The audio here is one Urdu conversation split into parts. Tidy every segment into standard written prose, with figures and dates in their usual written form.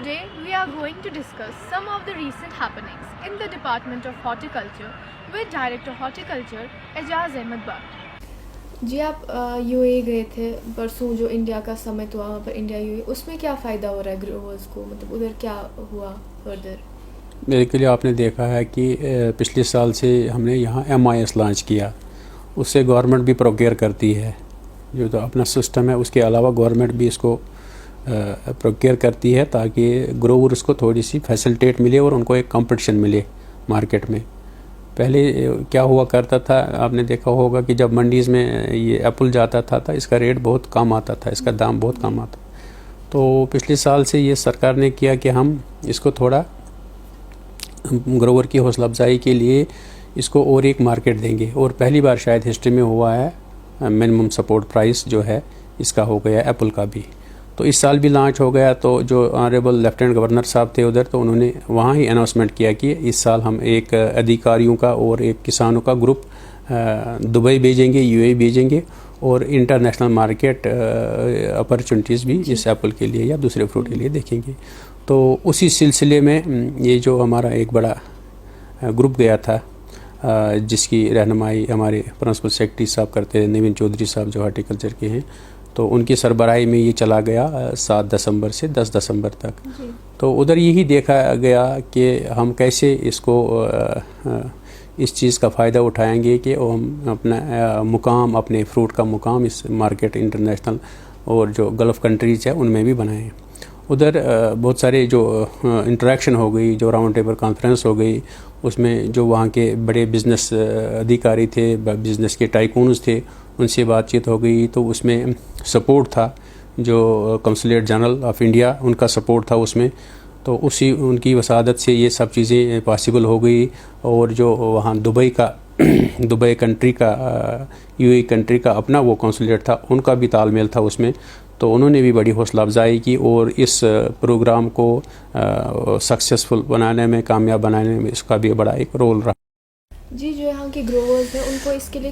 Today we are going to discuss some of the recent happenings in the Department of Horticulture with Director Horticulture Ejaz Ahmed Bhat. جی آپ یو اے گئے تھے پرسوں جو انڈیا کا سمٹ ہوا وہاں پر انڈیا یو اے، اس میں کیا فائدہ ہو رہا ہے گروورز کو، مطلب ادھر کیا ہوا فردر؟ بیسیکلی آپ نے دیکھا ہے کہ پچھلے سال سے ہم نے یہاں MIS لانچ کیا، اس سے گورنمنٹ بھی پروکیئر کرتی ہے، جو تو اپنا سسٹم ہے اس کے علاوہ گورنمنٹ بھی اس کو پروکیئر کرتی ہے تاکہ گروورس کو تھوڑی سی فیسلٹیٹ ملے اور ان کو ایک کمپٹیشن ملے مارکیٹ میں۔ پہلے کیا ہوا کرتا تھا، آپ نے دیکھا ہوگا کہ جب منڈیز میں یہ ایپل جاتا تھا اس کا ریٹ بہت کم آتا تھا، اس کا دام بہت کم آتا، تو پچھلے سال سے یہ سرکار نے کیا کہ ہم اس کو تھوڑا گروور کی حوصلہ افزائی کے لیے اس کو اور ایک مارکیٹ دیں گے، اور پہلی بار شاید ہسٹری میں ہوا ہے منیمم سپورٹ پرائس جو ہے اس کا ہو گیا ایپل کا بھی، تو اس سال بھی لانچ ہو گیا۔ تو جو آنریبل لیفٹیننٹ گورنر صاحب تھے ادھر، تو انہوں نے وہاں ہی اناؤنسمنٹ کیا کہ اس سال ہم ایک ادھیکاریوں کا اور ایک کسانوں کا گروپ دبئی بھیجیں گے، UAE بھیجیں گے، اور انٹرنیشنل مارکیٹ اپرچونیٹیز بھی اس ایپل کے لیے یا دوسرے فروٹ کے لیے دیکھیں گے۔ تو اسی سلسلے میں یہ جو ہمارا ایک بڑا گروپ گیا تھا جس کی رہنمائی ہمارے پرنسپل سیکرٹری صاحب کرتے ہیں، نوین چودھری صاحب جو ہارٹیکلچر کے ہیں، تو ان کی سربراہی میں یہ چلا گیا 7 دسمبر سے 10 دسمبر تک۔ تو ادھر یہی دیکھا گیا کہ ہم کیسے اس کو اس چیز کا فائدہ اٹھائیں گے کہ ہم اپنا مقام، اپنے فروٹ کا مقام اس مارکیٹ انٹرنیشنل اور جو گلف کنٹریز ہے ان میں بھی بنائیں۔ ادھر بہت سارے جو انٹریکشن ہو گئی، جو راؤنڈ ٹیبل کانفرنس ہو گئی، اس میں جو وہاں کے بڑے بزنس ادھیکاری تھے، بزنس کے ٹائکونز تھے، ان سے بات چیت ہو گئی، تو اس میں سپورٹ تھا جو کنسولیٹ جنرل آف انڈیا، ان کا سپورٹ تھا اس میں، تو اسی ان کی وسادت سے یہ سب چیزیں پاسبل ہو گئی۔ اور جو وہاں دبئی کنٹری کا UAE کنٹری کا اپنا وہ کنسولیٹ تھا، ان کا بھی تال میل تھا اس میں، تو انہوں نے بھی بڑی حوصلہ افزائی کی اور اس پروگرام کو سکسیسفل بنانے میں، کامیاب بنانے میں اس کا بھی بڑا ایک رول رہا۔ جی جو یہاں کے گروورز ہیں ان کو اس کے لیے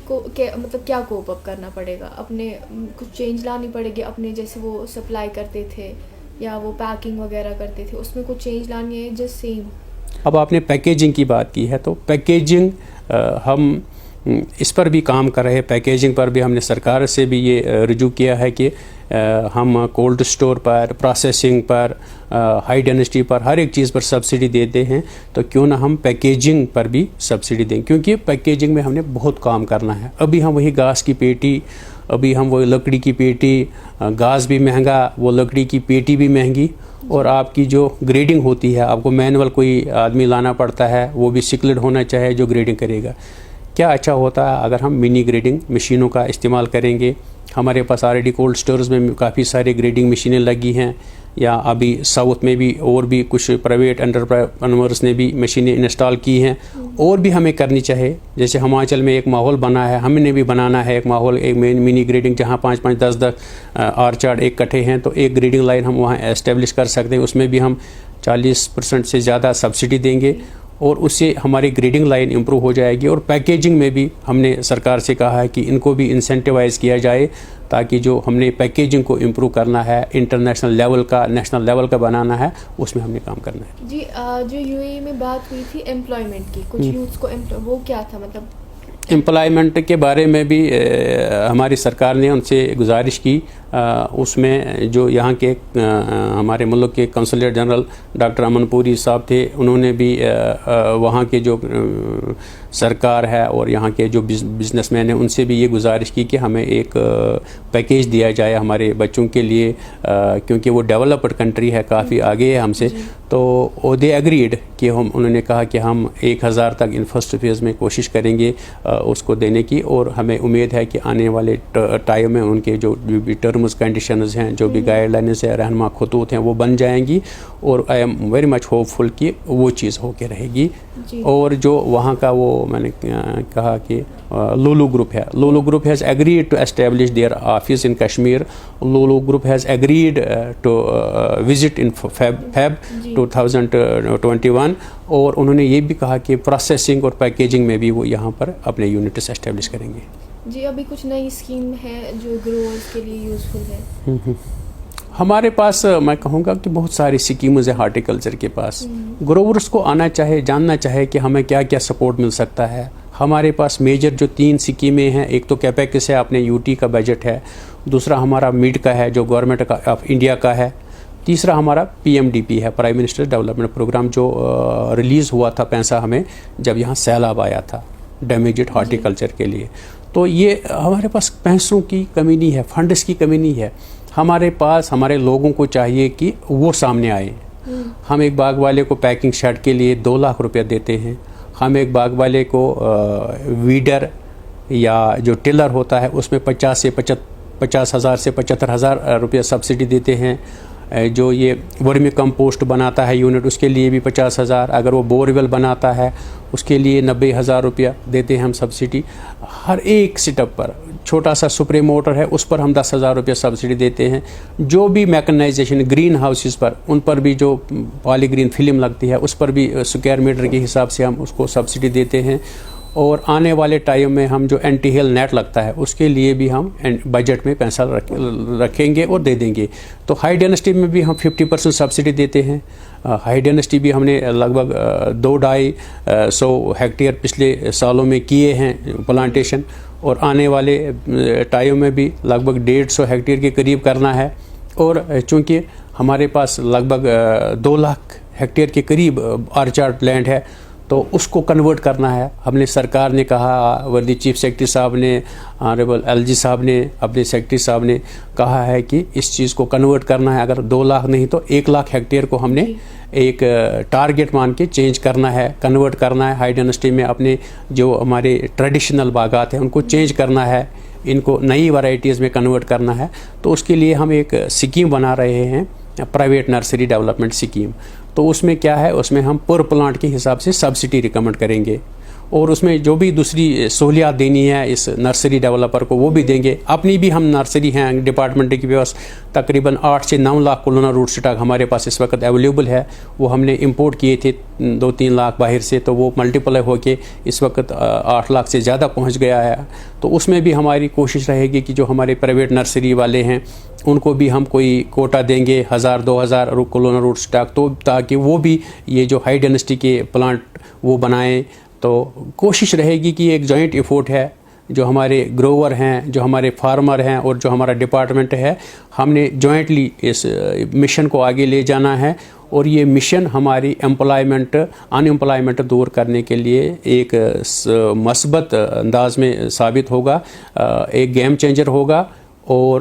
مطلب کیا کوپ اپ کرنا پڑے گا؟ اپنے کچھ چینج لانی پڑے گی، اپنے جیسے وہ سپلائی کرتے تھے یا وہ پیکنگ وغیرہ کرتے تھے اس میں کچھ چینج لانی ہے جسٹ سیم؟ اب آپ نے پیکیجنگ کی بات کی ہے، تو پیکیجنگ ہم اس پر بھی کام کر رہے ہیں، پیکیجنگ پر بھی ہم نے سرکار سے بھی یہ رجوع کیا ہے کہ ہم کولڈ سٹور پر، پروسیسنگ پر، ہائی ڈینسٹی پر، ہر ایک چیز پر سبسڈی دیتے ہیں، تو کیوں نہ ہم پیکیجنگ پر بھی سبسڈی دیں، کیونکہ پیکیجنگ میں ہم نے بہت کام کرنا ہے۔ ابھی ہم وہی گاس کی پیٹی، ابھی ہم وہ لکڑی کی پیٹی، گاس بھی مہنگا، وہ لکڑی کی پیٹی بھی مہنگی، اور آپ کی جو گریڈنگ ہوتی ہے آپ کو مینول کوئی آدمی لانا پڑتا ہے، وہ بھی سکلڈ ہونا چاہے جو گریڈنگ کرے گا۔ کیا اچھا ہوتا ہے اگر ہم منی گریڈنگ مشینوں کا استعمال کریں گے؟ ہمارے پاس آلریڈی کولڈ سٹورز میں کافی سارے گریڈنگ مشینیں لگی ہیں، یا ابھی ساؤتھ میں بھی اور بھی کچھ پرائیویٹ انٹرپرینورز نے بھی مشینیں انسٹال کی ہیں، اور بھی ہمیں کرنی چاہیے۔ جیسے ہماچل میں ایک ماحول بنا ہے، ہم نے بھی بنانا ہے ایک ماحول، ایک منی گریڈنگ جہاں 5-5 10-10 آرچارڈ ایک کٹھے ہیں، تو ایک گریڈنگ لائن ہم وہاں اسٹیبلش کر سکتے ہیں، اس میں بھی ہم 40% سے زیادہ سبسڈی دیں گے، اور اس سے ہماری گریڈنگ لائن امپروو ہو جائے گی۔ اور پیکیجنگ میں بھی ہم نے سرکار سے کہا ہے کہ ان کو بھی انسینٹیوائز کیا جائے، تاکہ جو ہم نے پیکیجنگ کو امپروو کرنا ہے، انٹرنیشنل لیول کا، نیشنل لیول کا بنانا ہے، اس میں ہم نے کام کرنا ہے۔ جی جو UAE میں بات ہوئی تھی امپلائمنٹ کی، کچھ یوتھس کو وہ کیا تھا مطلب؟ امپلائمنٹ کے بارے میں بھی ہماری سرکار نے ان سے گزارش کی، اس میں جو یہاں کے ہمارے ملک کے کنسولیٹ جنرل ڈاکٹر امن پوری صاحب تھے، انہوں نے بھی وہاں کے جو سرکار ہے اور یہاں کے جو بزنس مین ہیں ان سے بھی یہ گزارش کی کہ ہمیں ایک پیکیج دیا جائے ہمارے بچوں کے لیے، کیونکہ وہ ڈیولپڈ کنٹری ہے، کافی آگے ہے ہم سے، تو دے ایگریڈ کہ انہوں نے کہا کہ ہم 1000 تک ان فرسٹ فیز میں کوشش کریں گے اس کو دینے کی، اور ہمیں امید ہے کہ آنے والے ٹائم میں ان کے جو بھی ٹرمز کنڈیشنز ہیں، جو بھی گائیڈ لائنز ہیں، رہنما خطوط ہیں، وہ بن جائیں گی، اور I am very much hopeful کہ وہ چیز ہو کے رہے گی۔ اور جو وہاں کا وہ میں نے کہا کہ لولو گروپ ہے، Lulu group has agreed to establish their office in Kashmir, Lulu group has agreed to visit in Feb 2021، اور انہوں نے یہ بھی کہا کہ پروسیسنگ اور پیکیجنگ میں بھی وہ یہاں پر اپنے یونٹس اسٹیبلش کریں گے۔ جی ابھی کچھ نئی اسکیم ہے جو گروورز کے لیے یوزفل ہے؟ ہمارے پاس میں کہوں گا کہ بہت ساری اسکیمز ہیں ہارٹیکلچر کے پاس. گروورس کو آنا چاہے, جاننا چاہے کہ ہمیں کیا کیا سپورٹ مل سکتا ہے. ہمارے پاس میجر جو 3 اسکیمیں ہیں, ایک تو کیپیکس ہے, اپنے UT کا بجٹ ہے. دوسرا ہمارا میڈ کا ہے جو گورنمنٹ آف انڈیا کا ہے. تیسرا ہمارا PMDP ہے, پرائم منسٹر ڈیولپمنٹ پروگرام, جو ریلیز ہوا تھا پیسہ ہمیں جب یہاں سیلاب آیا تھا ڈیمیجڈ ہارٹیکلچر کے لیے. تو یہ ہمارے پاس پیسوں کی کمی نہیں ہے, فنڈس کی کمی نہیں ہے. ہمارے پاس ہمارے لوگوں کو چاہیے کہ وہ سامنے آئیں. ہم ایک باغ والے کو پیکنگ شیڈ کے لیے 2 لاکھ روپیہ دیتے ہیں. ہم ایک باغ والے کو ویڈر یا جو ٹلر ہوتا ہے اس میں 50,000 سے 75,000 روپیہ سبسڈی دیتے ہیں. جو یہ ورمی کمپوسٹ بناتا ہے یونٹ, اس کے لیے بھی 50,000. اگر وہ بورویل بناتا ہے اس کے لیے 90,000 روپیہ دیتے ہیں ہم سبسڈی. ہر ایک سٹپ پر چھوٹا سا سپرے موٹر ہے اس پر ہم 10,000 روپیہ سبسڈی دیتے ہیں. جو بھی میکنائزیشن گرین ہاؤسز پر, ان پر بھی جو پالی گرین فلم لگتی ہے اس پر بھی اسکوائر میٹر کے حساب سے ہم اس کو سبسڈی دیتے ہیں. اور آنے والے ٹائم میں ہم جو اینٹی ہیل نیٹ لگتا ہے اس کے لیے بھی ہم بجٹ میں پیسہ رکھیں گے اور دے دیں گے. تو ہائی ڈینسٹی میں بھی ہم 50% سبسڈی دیتے ہیں. ہائی ڈینسٹی بھی ہم نے لگ بھگ 2-250 ہیکٹیئر پچھلے سالوں میں کیے ہیں پلانٹیشن, اور آنے والے ٹائم میں بھی لگ بھگ 150 ہیکٹیئر کے قریب کرنا ہے. اور چونکہ ہمارے پاس لگ بھگ 2 لاکھ ہیکٹیئر کے قریب آرچارڈ لینڈ ہے تو اس کو کنورٹ کرنا ہے. ہم نے سرکار نے کہا, وردی چیف سیکرٹری صاحب نے, آنریبل LG صاحب نے, اپنے سیکرٹری صاحب نے کہا ہے کہ اس چیز کو کنورٹ کرنا ہے. اگر 2 لاکھ نہیں تو 1 لاکھ ہیکٹیئر کو ہم نے ایک ٹارگٹ مان کے چینج کرنا ہے, کنورٹ کرنا ہے. ہائی ڈینسٹی میں اپنے جو ہمارے ٹریڈیشنل باغات ہیں ان کو چینج کرنا ہے, ان کو نئی ورائٹیز میں کنورٹ کرنا ہے. تو اس کے لیے ہم ایک اسکیم بنا رہے ہیں, پرائیویٹ نرسری ڈیولپمنٹ اسکیم. تو اس میں کیا ہے, اس میں ہم پر پلانٹ کے حساب سے سبسڈی ریکمنڈ کریں گے, اور اس میں جو بھی دوسری سہولیات دینی ہے اس نرسری ڈیولپر کو وہ بھی دیں گے. اپنی بھی ہم نرسری ہیں ڈپارٹمنٹ کے پاس, تقریباً 8 سے 9 لاکھ کلونہ روٹ سٹاک ہمارے پاس اس وقت اویلیبل ہے. وہ ہم نے امپورٹ کیے تھے 2-3 لاکھ باہر سے, تو وہ ملٹیپلائی ہو کے اس وقت 8 لاکھ سے زیادہ پہنچ گیا ہے. تو اس میں بھی ہماری کوشش رہے گی کہ جو ہمارے پرائیویٹ نرسری والے ہیں ان کو بھی ہم کوئی کوٹا دیں گے 1,000-2,000 کلونہ روٹ سٹاک, تو تاکہ وہ بھی یہ جو ہائی ڈینسٹی کے پلانٹ وہ بنائیں. تو کوشش رہے گی کہ ایک جوائنٹ ایفورٹ ہے, جو ہمارے گروور ہیں, جو ہمارے فارمر ہیں, اور جو ہمارا ڈپارٹمنٹ ہے, ہم نے جوائنٹلی اس مشن کو آگے لے جانا ہے. اور یہ مشن ہماری ان امپلائمنٹ دور کرنے کے لیے ایک مثبت انداز میں ثابت ہوگا, ایک گیم چینجر ہوگا. اور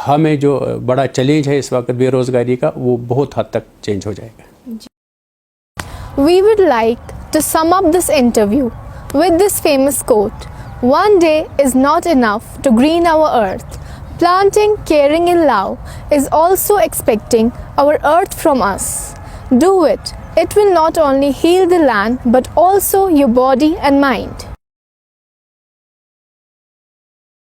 ہمیں جو بڑا چیلنج ہے اس وقت بے روزگاری کا, وہ بہت حد تک چینج ہو جائے گا. We would like to sum up this interview with this famous quote: "One day is not enough to green our earth. Planting, caring and love is also expecting our earth from us. Do it. It will not only heal the land but also your body and mind."